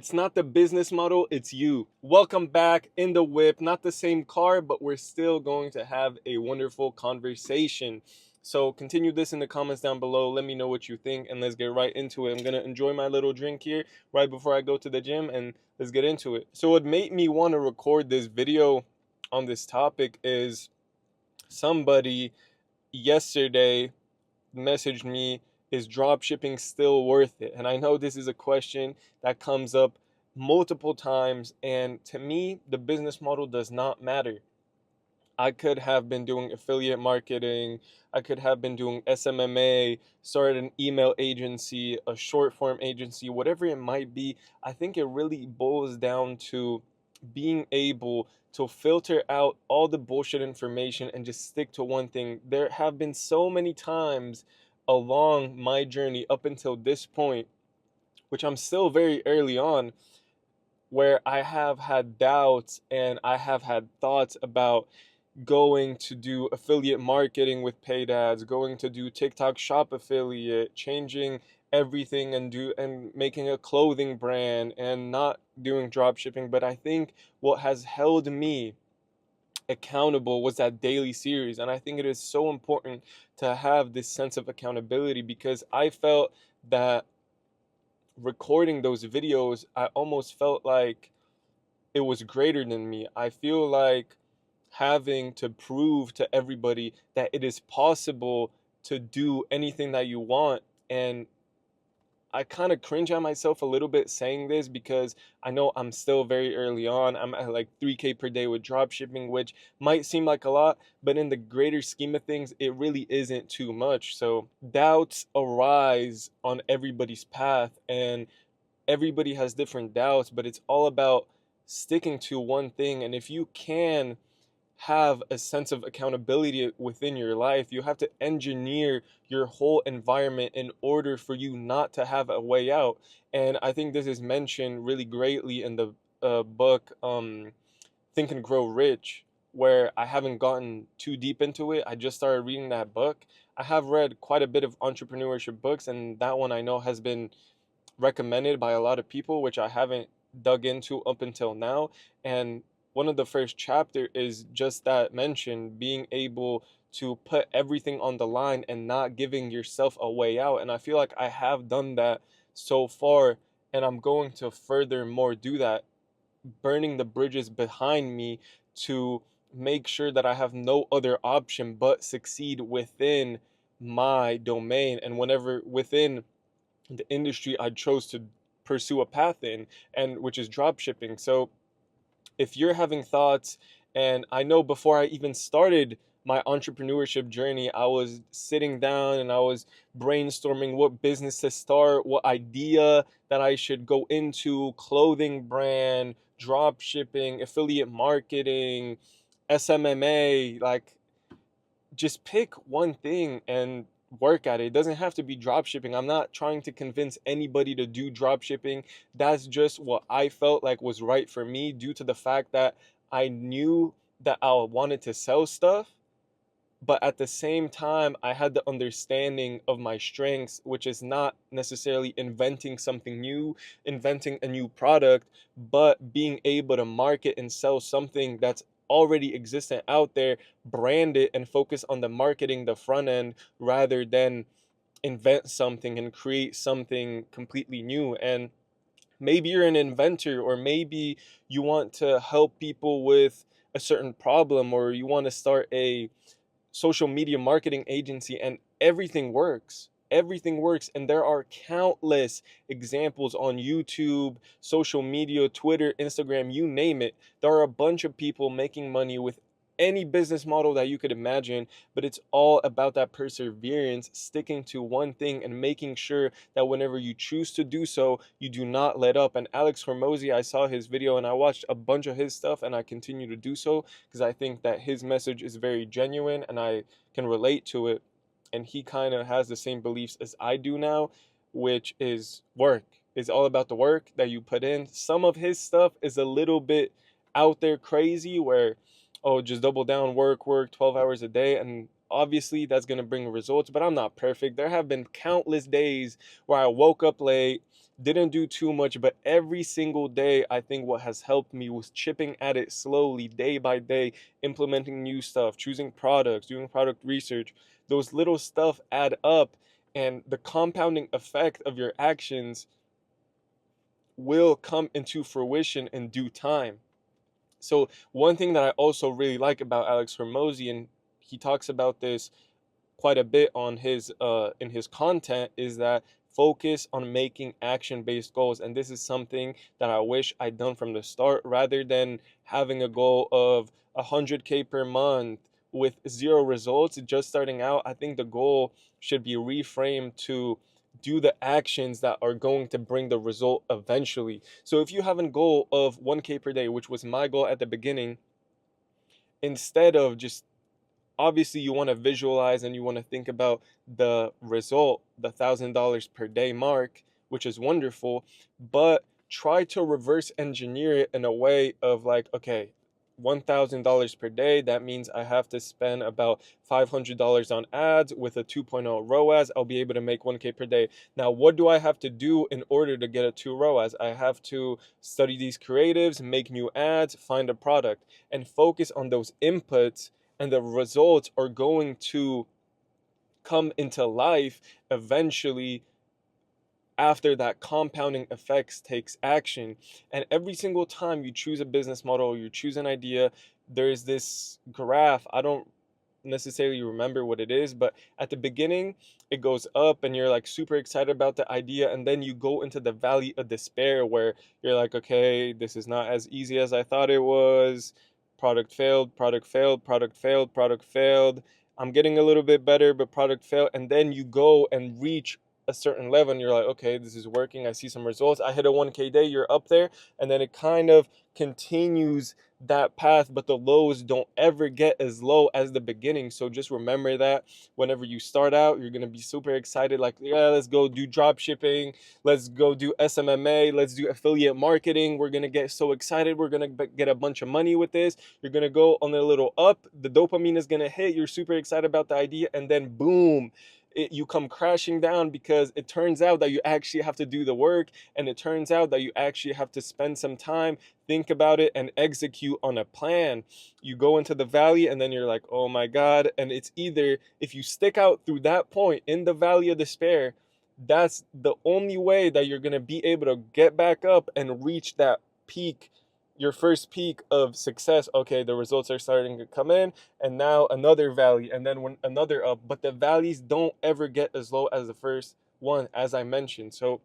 It's not the business model, it's you. Welcome back in the whip. Not the same car, but we're still going to have a wonderful conversation. So continue this in the comments down below. Let me know what you think and let's get right into it. I'm going to enjoy my little drink here right before I go to the gym and let's get into it. So what made me want to record this video on this topic is somebody yesterday messaged me, is drop shipping still worth it? And I know this is a question that comes up multiple times, and to me the business model does not matter. I could have been doing affiliate marketing, I could have been doing SMMA, started an email agency, a short form agency, whatever it might be. I think it really boils down to being able to filter out all the bullshit information and just stick to one thing. There have been so many times along my journey up until this point, which I'm still very early on, where I have had doubts and I have had thoughts about going to do affiliate marketing with paid ads, going to do TikTok shop affiliate, changing everything and making a clothing brand and not doing drop shipping. But I think what has held me accountable was that daily series, and I think it is so important to have this sense of accountability because I felt that recording those videos, I almost felt like it was greater than me. I feel like having to prove to everybody that it is possible to do anything that you want. And I kind of cringe at myself a little bit saying this because I know I'm still very early on. I'm at like 3K per day with drop shipping, which might seem like a lot, but in the greater scheme of things, it really isn't too much. So doubts arise on everybody's path, and everybody has different doubts, but it's all about sticking to one thing. And if you can have a sense of accountability within your life, you have to engineer your whole environment in order for you not to have a way out. And I think this is mentioned really greatly in the book Think and Grow Rich, where I haven't gotten too deep into it. I just started reading that book. I have read quite a bit of entrepreneurship books, and that one I know has been recommended by a lot of people, which I haven't dug into up until now. And one of the first chapter is just that mention, being able to put everything on the line and not giving yourself a way out. And I feel like I have done that so far, and I'm going to furthermore do that, burning the bridges behind me to make sure that I have no other option but succeed within my domain and whenever within the industry I chose to pursue a path in, and which is drop shipping. So if you're having thoughts, and I know before I even started my entrepreneurship journey, I was sitting down and I was brainstorming what business to start, what idea that I should go into, clothing brand, drop shipping, affiliate marketing, SMMA, like just pick one thing and work at it. It doesn't have to be drop shipping. I'm not trying to convince anybody to do drop shipping. That's just what I felt like was right for me due to the fact that I knew that I wanted to sell stuff, but at the same time I had the understanding of my strengths, which is not necessarily inventing something new, inventing a new product, but being able to market and sell something that's already existent out there, brand it and focus on the marketing, the front end, rather than invent something and create something completely new. And maybe you're an inventor, or maybe you want to help people with a certain problem, or you want to start a social media marketing agency, and everything works, and there are countless examples on YouTube, social media, Twitter, Instagram, you name it. There are a bunch of people making money with any business model that you could imagine, but it's all about that perseverance, sticking to one thing and making sure that whenever you choose to do so, you do not let up. And Alex Hormozy, I saw his video and I watched a bunch of his stuff, and I continue to do so because I think that his message is very genuine and I can relate to it. And he kind of has the same beliefs as I do now, which is work. It's all about the work that you put in. Some of his stuff is a little bit out there crazy, where oh, just double down, work 12 hours a day, and obviously that's going to bring results, but I'm not perfect. There have been countless days where I woke up late, didn't do too much, but every single day, I think what has helped me was chipping at it slowly, day by day, implementing new stuff, choosing products, doing product research. Those little stuff add up, and the compounding effect of your actions will come into fruition in due time. So one thing that I also really like about Alex Hormozy, and he talks about this quite a bit on his in his content, is that focus on making action-based goals. And this is something that I wish I'd done from the start, rather than having a goal of 100K per month with zero results just starting out. I think the goal should be reframed to do the actions that are going to bring the result eventually. So if you have a goal of 1K per day, which was my goal at the beginning, instead of just, obviously you want to visualize and you want to think about the result, the $1,000 per day mark, which is wonderful, but try to reverse engineer it in a way of like, okay, $1,000 per day, that means I have to spend about $500 on ads with a 2.0 ROAS. I'll be able to make 1K per day. Now, what do I have to do in order to get a 2 ROAS? I have to study these creatives, make new ads, find a product, and focus on those inputs, and the results are going to come into life eventually after that compounding effects takes action. And every single time you choose a business model, you choose an idea, there's this graph. I don't necessarily remember what it is, but at the beginning it goes up and you're like super excited about the idea, and then you go into the valley of despair where you're like, okay, this is not as easy as I thought it was. Product failed, product failed, product failed, product failed. I'm getting a little bit better, but product failed. And then you go and reach a certain level and you're like, okay, this is working, I see some results, I hit a 1K day, you're up there. And then it kind of continues that path, but the lows don't ever get as low as the beginning. So just remember that whenever you start out, you're going to be super excited, like, yeah, let's go do drop shipping, let's go do SMMA, let's do affiliate marketing, we're going to get so excited, we're going to get a bunch of money with this. You're going to go on a little up, the dopamine is going to hit, you're super excited about the idea, and then boom, you come crashing down, because it turns out that you actually have to do the work, and it turns out that you actually have to spend some time, think about it, and execute on a plan. You go into the valley and then you're like, oh my God. And it's either, if you stick out through that point in the valley of despair, that's the only way that you're going to be able to get back up and reach that peak, your first peak of success. Okay, the results are starting to come in, and now another valley, and then another up. But the valleys don't ever get as low as the first one, as I mentioned. So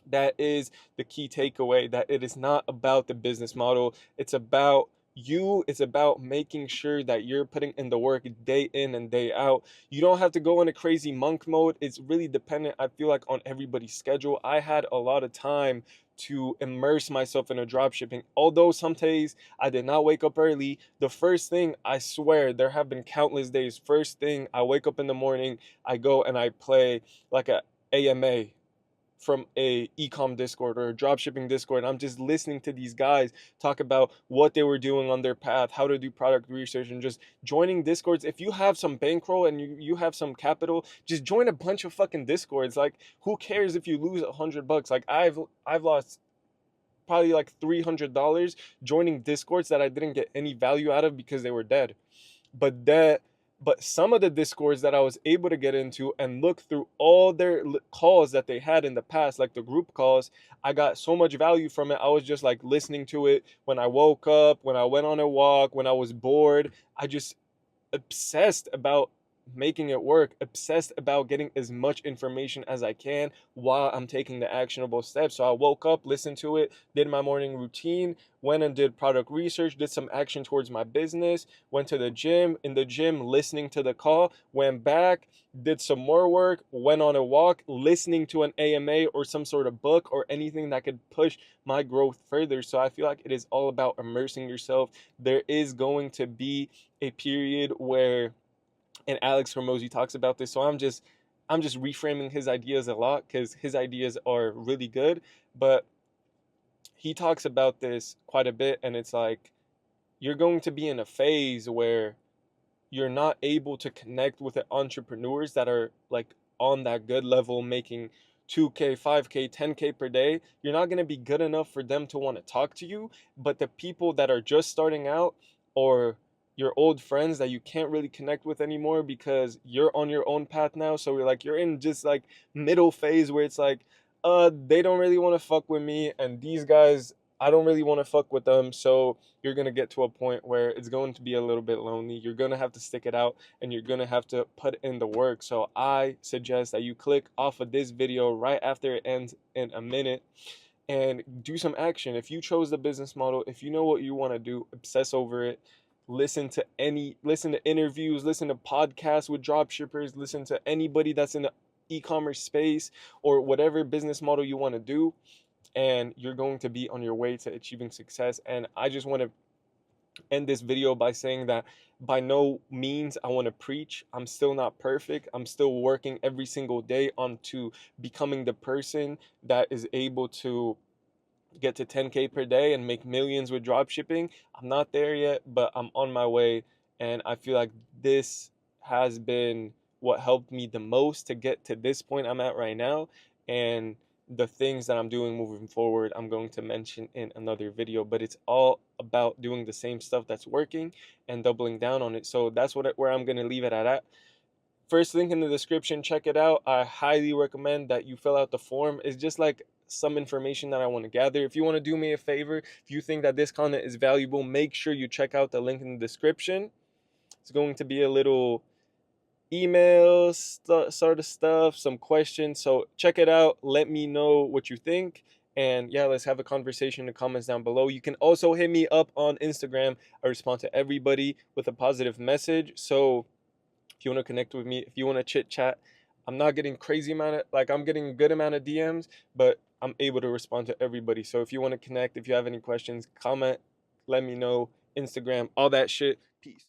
that is the key takeaway, that it is not about the business model, it's about you. It's about making sure that you're putting in the work day in and day out. You don't have to go in a crazy monk mode. It's really dependent, I feel like, on everybody's schedule. I had a lot of time to immerse myself in a drop shipping, although some days I did not wake up early. The first thing, I swear there have been countless days, first thing I wake up in the morning, I go and I play like a AMA from a ecom discord or a dropshipping discord. I'm just listening to these guys talk about what they were doing on their path, how to do product research, and just joining discords. If you have some bankroll and you have some capital, just join a bunch of fucking discords. Like, who cares if you lose $100? Like, I've lost probably like $300 joining discords that I didn't get any value out of because they were dead. But some of the discords that I was able to get into and look through all their calls that they had in the past, like the group calls, I got so much value from it. I was just like listening to it when I woke up, when I went on a walk, when I was bored. I just obsessed about making it work, obsessed about getting as much information as I can while I'm taking the actionable steps. So I woke up, listened to it, did my morning routine, went and did product research, did some action towards my business, went to the gym, in the gym, listening to the call, went back, did some more work, went on a walk, listening to an AMA or some sort of book or anything that could push my growth further. So I feel like it is all about immersing yourself. There is going to be a period where, and Alex Hormozy talks about this, so I'm just reframing his ideas a lot because his ideas are really good, but he talks about this quite a bit, and it's like, you're going to be in a phase where you're not able to connect with the entrepreneurs that are like on that good level, making 2K, 5K, 10K per day, you're not going to be good enough for them to want to talk to you. But the people that are just starting out, or your old friends that you can't really connect with anymore because you're on your own path now, so you're in just like middle phase where it's like, they don't really want to fuck with me, and these guys, I don't really want to fuck with them. So you're going to get to a point where it's going to be a little bit lonely. You're going to have to stick it out, and you're going to have to put in the work. So I suggest that you click off of this video right after it ends in a minute and do some action. If you chose the business model, if you know what you want to do, obsess over it. Listen to interviews, listen to podcasts with dropshippers, listen to anybody that's in the e-commerce space or whatever business model you want to do, and you're going to be on your way to achieving success. And I just want to end this video by saying that by no means I want to preach. I'm still not perfect. I'm still working every single day on to becoming the person that is able to get to 10K per day and make millions with drop shipping. I'm not there yet, but I'm on my way, and I feel like this has been what helped me the most to get to this point I'm at right now. And the things that I'm doing moving forward, I'm going to mention in another video, but it's all about doing the same stuff that's working and doubling down on it. So that's where I'm going to leave it at. First link in the description, check it out. I highly recommend that you fill out the form. It's just like some information that I want to gather. If you want to do me a favor, if you think that this content is valuable, make sure you check out the link in the description. It's going to be a little email sort of stuff, some questions. So check it out. Let me know what you think. And yeah, let's have a conversation in the comments down below. You can also hit me up on Instagram. I respond to everybody with a positive message. So if you want to connect with me, if you want to chit chat, I'm not getting crazy amount of, like, I'm getting a good amount of DMs, but I'm able to respond to everybody. So if you want to connect, if you have any questions, comment, let me know, Instagram, all that shit.